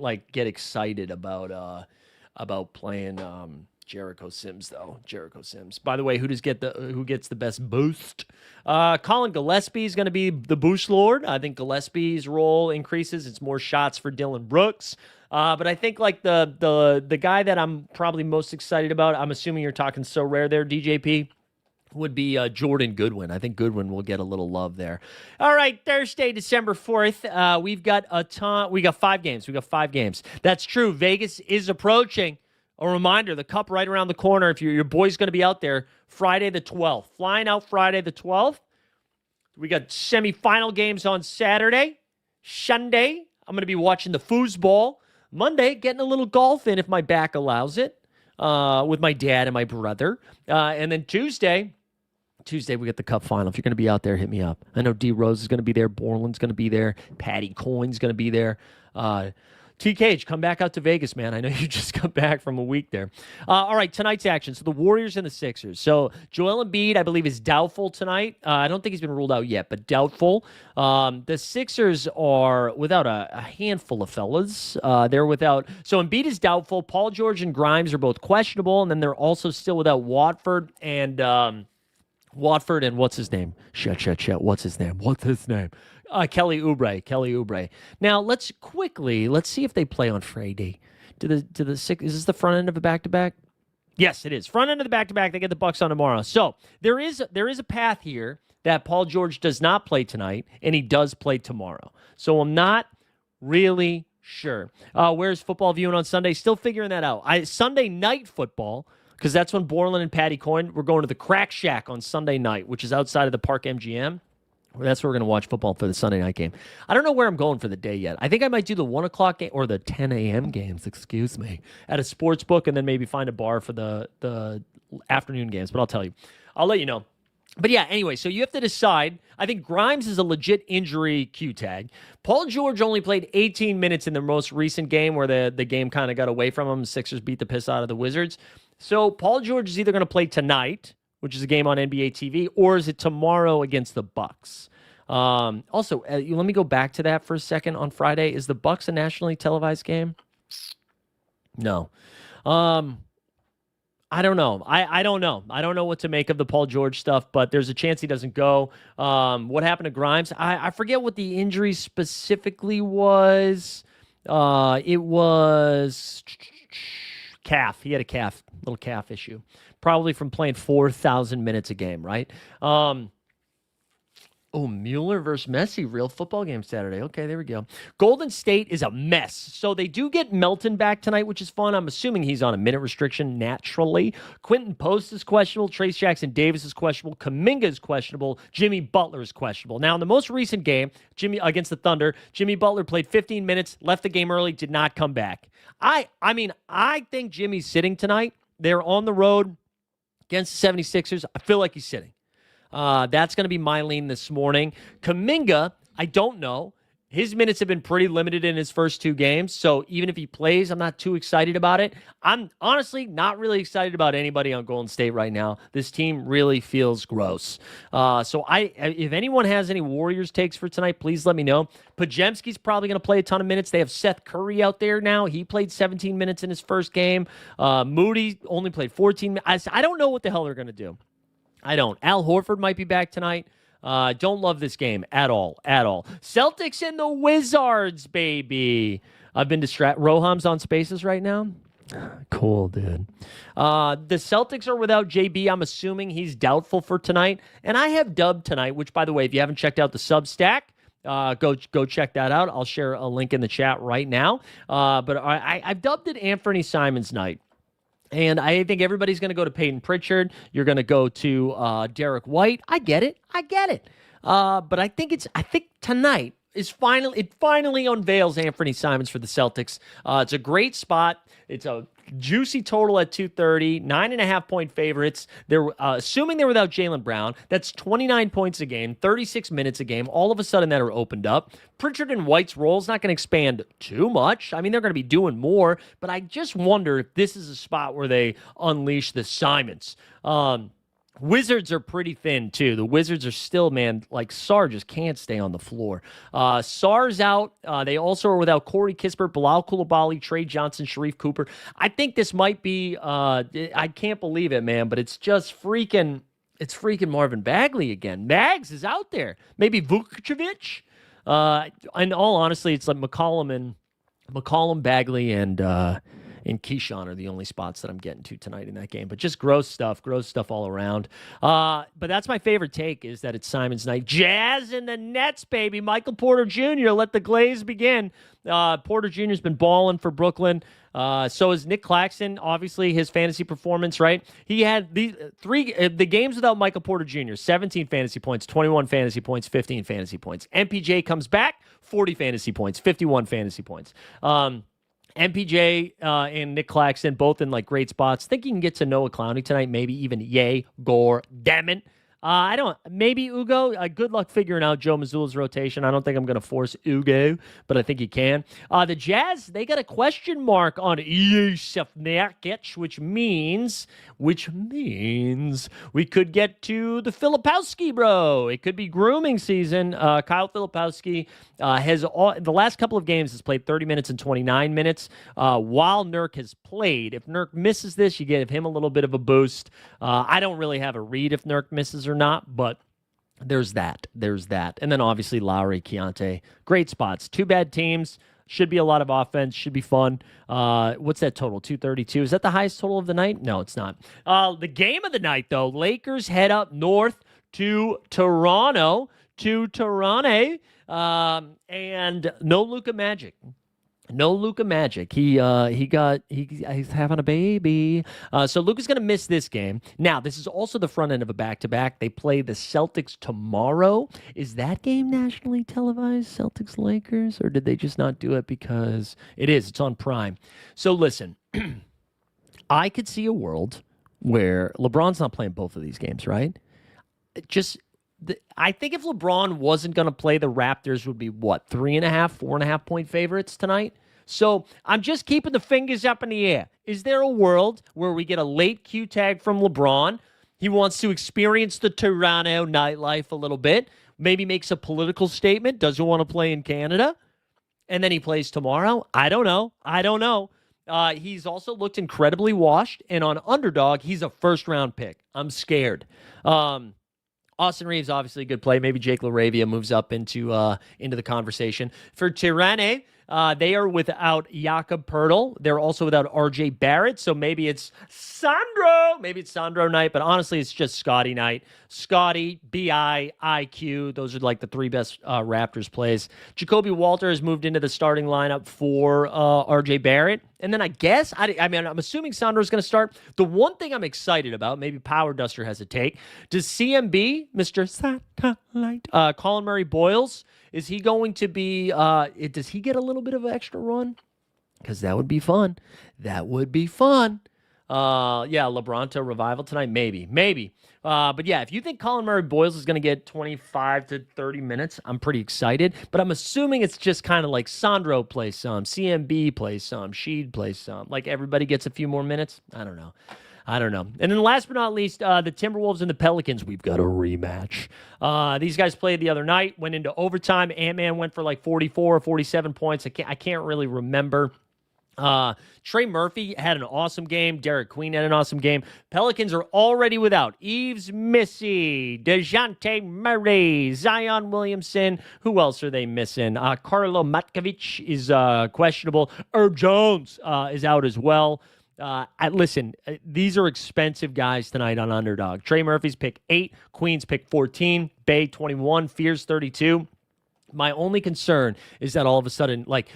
like get excited about playing Jericho Sims though. Jericho Sims. By the way, who gets the best boost? Colin Gillespie is going to be the boost lord. I think Gillespie's role increases. It's more shots for Dylan Brooks. But I think like the guy that I'm probably most excited about, I'm assuming you're talking So Rare there, DJP, would be Jordan Goodwin. I think Goodwin will get a little love there. All right, Thursday, December 4th. We've got a ton. We got 5 games. That's true. Vegas is approaching. A reminder, the Cup right around the corner. If your boy's going to be out there Friday the 12th. Flying out Friday the 12th. We got semifinal games on Saturday. Sunday, I'm going to be watching the foosball. Monday, getting a little golf in if my back allows it with my dad and my brother. And then Tuesday, we get the Cup final. If you're going to be out there, hit me up. I know D Rose is going to be there. Borland's going to be there. Patty Coyne's going to be there. TKH, come back out to Vegas, man. I know you just got back from a week there. All right, tonight's action. So the Warriors and the Sixers. So Joel Embiid, I believe, is doubtful tonight. I don't think he's been ruled out yet, but doubtful. The Sixers are without a handful of fellas. They're without. So Embiid is doubtful. Paul George and Grimes are both questionable, and then they're also still without Watford and what's his name? What's his name? Kelly Oubre. Now let's see if they play on Friday. Is this the front end of a back-to-back? Yes, it is. Front end of the back-to-back. They get the Bucks on tomorrow. So there is a path here that Paul George does not play tonight, and he does play tomorrow. So I'm not really sure. Where's football viewing on Sunday? Still figuring that out. Sunday night football, because that's when Borland and Patty Coyne, we're going to the Crack Shack on Sunday night, which is outside of the Park MGM. That's where we're going to watch football for the Sunday night game. I don't know where I'm going for the day yet. I think I might do the 1 o'clock game or the 10 a.m. games, at a sports book, and then maybe find a bar for the afternoon games. But I'll tell you. I'll let you know. But yeah, anyway, so you have to decide. I think Grimes is a legit injury Q tag. Paul George only played 18 minutes in the most recent game where the game kind of got away from him. Sixers beat the piss out of the Wizards. So Paul George is either going to play tonight, which is a game on NBA TV, or is it tomorrow against the Bucks? Also, let me go back to that for a second. On Friday, is the Bucks a nationally televised game? No. I don't know. I don't know. I don't know what to make of the Paul George stuff, but there's a chance he doesn't go. What happened to Grimes? I forget what the injury specifically was. It was calf. He had a little calf issue. Probably from playing 4,000 minutes a game, right? Mueller versus Messi, real football game Saturday. Okay, there we go. Golden State is a mess. So they do get Melton back tonight, which is fun. I'm assuming he's on a minute restriction naturally. Quentin Post is questionable. Trace Jackson Davis is questionable. Kuminga is questionable. Jimmy Butler is questionable. Now, in the most recent game, against the Thunder, Jimmy Butler played 15 minutes, left the game early, did not come back. I think Jimmy's sitting tonight. They're on the road against the 76ers. I feel like he's sitting. That's going to be my lean this morning. Kuminga, I don't know. His minutes have been pretty limited in his first 2 games, so even if he plays, I'm not too excited about it. I'm honestly not really excited about anybody on Golden State right now. This team really feels gross. So if anyone has any Warriors takes for tonight, please let me know. Pajemski's probably going to play a ton of minutes. They have Seth Curry out there now. He played 17 minutes in his first game. Moody only played 14 minutes. I don't know what the hell they're going to do. I don't. Al Horford might be back tonight. Don't love this game at all. Celtics and the Wizards, baby. I've been distracted. Roham's on Spaces right now. Cool, dude. The Celtics are without JB. I'm assuming he's doubtful for tonight. And I have dubbed tonight, which, by the way, if you haven't checked out the Substack, go check that out. I'll share a link in the chat right now. But I've dubbed it Anthony Simons night. And I think everybody's going to go to Peyton Pritchard. You're going to go to Derek White. I get it. But I think tonight is finally unveils Anthony Simons for the Celtics. It's a great spot. It's a Juicy total at 230, 9.5-point favorites. They're assuming they're without Jaylen Brown. That's 29 points a game, 36 minutes a game. All of a sudden that are opened up. Pritchard and White's role is not going to expand too much. I mean, they're going to be doing more, but I just wonder if this is a spot where they unleash the Simons. Wizards are pretty thin, too. The Wizards are still, man, like Sarr just can't stay on the floor. Sarr's out. They also are without Corey Kispert, Bilal Coulibaly, Trey Johnson, Sharif Cooper. I think this might be, I can't believe it, man, but it's just freaking, it's freaking Marvin Bagley again. Mags is out there. Maybe Vucevic. In all honesty, it's like McCollum, Bagley, and Keyshawn are the only spots that I'm getting to tonight in that game. But just gross stuff all around. But that's my favorite take, is that it's Simon's night. Jazz and the Nets, baby. Michael Porter Jr., let the glaze begin. Porter Jr. has been balling for Brooklyn. So is Nick Claxton, obviously his fantasy performance, right? He had the games without Michael Porter Jr., 17 fantasy points, 21 fantasy points, 15 fantasy points. MPJ comes back, 40 fantasy points, 51 fantasy points. MPJ and Nick Claxton both in like great spots. Think you can get to Noah Clowney tonight, maybe even Gore Demon. Maybe Ugo. Good luck figuring out Joe Mazzulla's rotation. I don't think I'm going to force Ugo, but I think he can. The Jazz, they got a question mark on Yusuf Nurkic, which means we could get to the Filipowski, bro. It could be grooming season. Kyle Filipowski the last couple of games has played 30 minutes and 29 minutes while Nurk has played. If Nurk misses this, you give him a little bit of a boost. I don't really have a read if Nurk misses or not, but there's that. And then obviously Lowry, Keontae, great spots. Two bad teams. Should be a lot of offense. Should be fun. What's that total? 232. Is that the highest total of the night? No, it's not. The game of the night, though. Lakers head up north to Toronto. And no Luka Magic. He's having a baby. So Luka's going to miss this game. Now, this is also the front end of a back-to-back. They play the Celtics tomorrow. Is that game nationally televised, Celtics-Lakers? Or did they just not do it because it is? It's on Prime. So listen, I could see a world where LeBron's not playing both of these games, right? I think if LeBron wasn't going to play, the Raptors would be, 4.5 point favorites tonight? So I'm just keeping the fingers up in the air. Is there a world where we get a late Q tag from LeBron? He wants to experience the Toronto nightlife a little bit, maybe makes a political statement, doesn't want to play in Canada, and then he plays tomorrow? I don't know. He's also looked incredibly washed, and on Underdog, he's a first-round pick. I'm scared. Austin Reeves, obviously a good play. Maybe Jake LaRavia moves up into the conversation. For Tirane, they are without Jakob Poeltl. They're also without R.J. Barrett, so maybe it's Sandro. Maybe it's Sandro night, but honestly, it's just Scotty night. Scotty, B.I., IQ. Those are like the three best Raptors plays. Jacoby Walter has moved into the starting lineup for R.J. Barrett. And then I'm assuming Sandro's going to start. The one thing I'm excited about, maybe Power Duster has a take, does CMB, Mr. Satellite, Colin Murray Boyles, is he going to be, does he get a little bit of an extra run? Because that would be fun. Yeah, LeBronto revival tonight, maybe. But yeah, if you think Colin Murray Boyles is going to get 25 to 30 minutes, I'm pretty excited. But I'm assuming it's just kind of like Sandro plays some, CMB plays some, Sheed plays some. Like everybody gets a few more minutes. I don't know. And then last but not least, the Timberwolves and the Pelicans, we've got a rematch. These guys played the other night, went into overtime. Ant-Man went for like 44 or 47 points. I can't really remember. Trey Murphy had an awesome game. Derek Queen had an awesome game. Pelicans are already without Yves Missy, DeJounte Murray, Zion Williamson. Who else are they missing? Carlo Matkovic is questionable. Herb Jones is out as well. Listen, these are expensive guys tonight on Underdog. Trey Murphy's pick 8, Queen's pick 14, Bay 21, Fears 32. My only concern is that all of a sudden, like,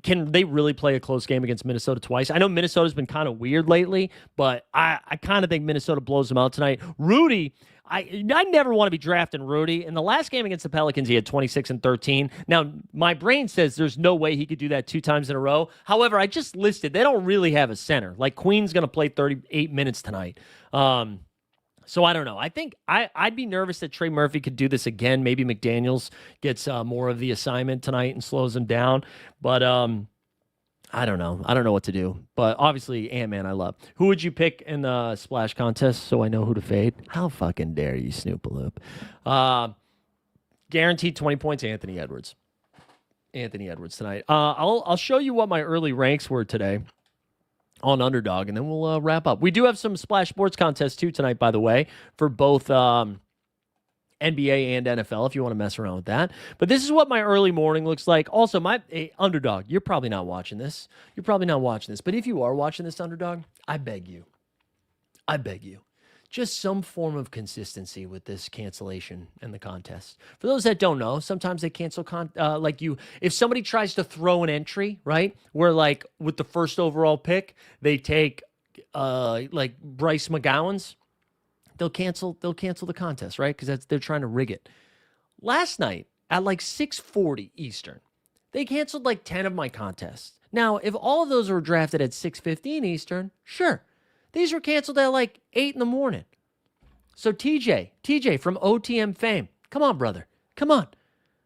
can they really play a close game against Minnesota twice? I know Minnesota's been kind of weird lately, but I kind of think Minnesota blows them out tonight. Rudy, I never want to be drafting Rudy. In the last game against the Pelicans, he had 26 and 13. Now, my brain says there's no way he could do that 2 times in a row. However, I just listed, they don't really have a center. Like, Queen's going to play 38 minutes tonight. So I don't know. I think I'd be nervous that Trey Murphy could do this again. Maybe McDaniels gets more of the assignment tonight and slows him down. But I don't know. I don't know what to do. But obviously, Ant-Man I love. Who would you pick in the splash contest so I know who to fade? How fucking dare you, Snoopaloop. Guaranteed 20 points, Anthony Edwards. Anthony Edwards tonight. I'll show you what my early ranks were today on Underdog, and then we'll wrap up. We do have some Splash Sports contests, too, tonight, by the way, for both NBA and NFL, if you want to mess around with that. But this is what my early morning looks like. Also, Underdog, you're probably not watching this. But if you are watching this, Underdog, I beg you, just some form of consistency with this cancellation and the contest. For those that don't know, sometimes they cancel if somebody tries to throw an entry, right, where like with the first overall pick, they take like Bryce McGowan's, they'll cancel the contest, right? Because they're trying to rig it. Last night at like 6:40 Eastern, they canceled like 10 of my contests. Now, if all of those were drafted at 6:15 Eastern, sure. These were canceled at like 8 in the morning. So TJ from OTM fame, come on, brother. Come on.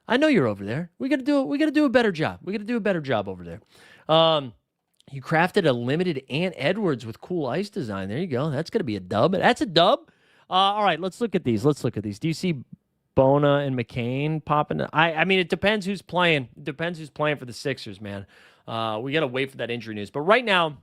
I know you're over there. We gotta do a better job. We gotta do a better job over there. You crafted a limited Ant Edwards with cool ice design. There you go. That's gonna be a dub. That's a dub. All right, let's look at these. Do you see Bona and McCain popping? I mean, it depends who's playing. It depends who's playing for the Sixers, man. We gotta wait for that injury news. But right now,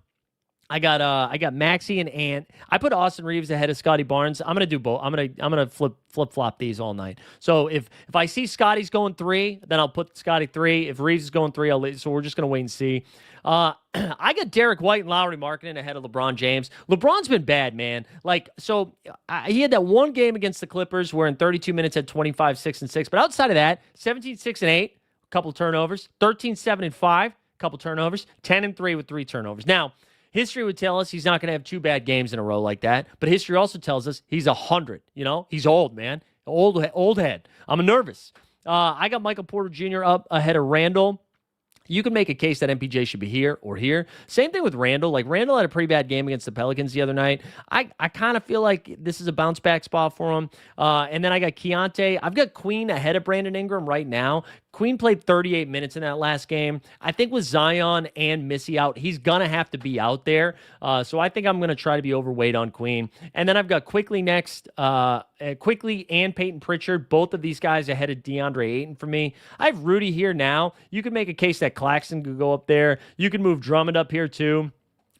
I got Maxey and Ant. I put Austin Reeves ahead of Scotty Barnes. I'm gonna do both. I'm gonna flip flop these all night. So if I see Scotty's going 3, then I'll put Scotty 3. If Reeves is going 3, so we're just gonna wait and see. I got Derek White and Lowry Markkanen ahead of LeBron James. LeBron's been bad, man. He had that one game against the Clippers where in 32 minutes had 25, 6, and 6. But outside of that, 17, 6, and 8, a couple turnovers. 13, 7, and 5, a couple turnovers. 10 and 3 with 3 turnovers. Now, history would tell us he's not going to have 2 bad games in a row like that. But history also tells us he's 100. He's old, man. Old head. I'm nervous. I got Michael Porter Jr. up ahead of Randall. You can make a case that MPJ should be here or here. Same thing with Randall. Like, Randall had a pretty bad game against the Pelicans the other night. I kind of feel like this is a bounce back spot for him. And then I got Keontae. I've got Queen ahead of Brandon Ingram right now. Queen played 38 minutes in that last game. I think with Zion and Missy out, he's going to have to be out there. So I think I'm going to try to be overweight on Queen. And then I've got Quickly next. Quickly and Peyton Pritchard, both of these guys ahead of DeAndre Ayton for me. I have Rudy here now. You can make a case that Claxton could go up there. You can move Drummond up here too.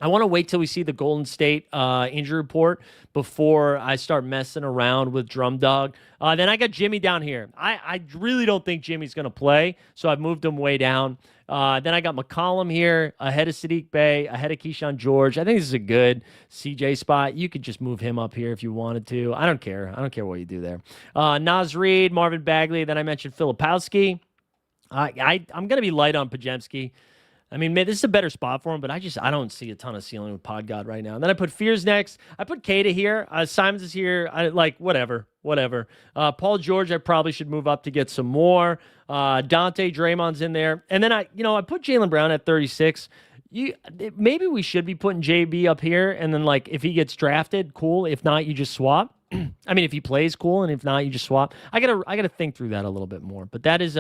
I want to wait till we see the Golden State injury report before I start messing around with Drum Dog. Then I got Jimmy down here. I really don't think Jimmy's going to play, so I've moved him way down. Then I got McCollum here, ahead of Sadiq Bey, ahead of Keyshawn George. I think this is a good CJ spot. You could just move him up here if you wanted to. I don't care. I don't care what you do there. Naz Reid, Marvin Bagley. Then I mentioned Filipowski. I'm going to be light on Pajemski. I mean, this is a better spot for him, but I don't see a ton of ceiling with Pod God right now. And then I put Fears next. I put Kata here. Simons is here. Whatever. Paul George, I probably should move up to get some more. Dante Draymond's in there. And then I put Jaylen Brown at 36. Maybe we should be putting JB up here. And then, if he gets drafted, cool. If not, you just swap. I mean, if he plays, cool, and if not, you just swap. I gotta think through that a little bit more. But that's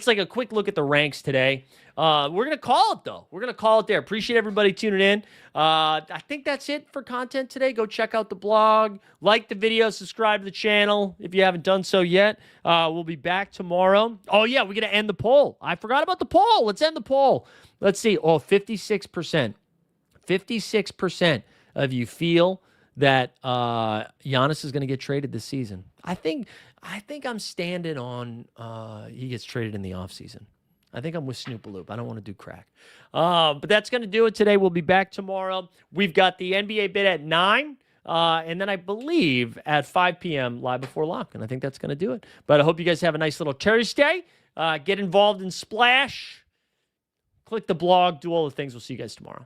like a quick look at the ranks today. We're gonna call it though. We're gonna call it there. Appreciate everybody tuning in. I think that's it for content today. Go check out the blog, like the video, subscribe to the channel if you haven't done so yet. We'll be back tomorrow. Oh yeah, we're gonna end the poll. I forgot about the poll. Let's end the poll. Let's see. 56%. 56% of you feel that Giannis is going to get traded this season. I think I'm standing on he gets traded in the offseason. I think I'm with Snoopaloop. I don't want to do crack. But that's going to do it today. We'll be back tomorrow. We've got the NBA bid at 9. And then I believe at 5 p.m. Live Before Lock. And I think that's going to do it. But I hope you guys have a nice little Thursday. Get involved in Splash. Click the blog. Do all the things. We'll see you guys tomorrow.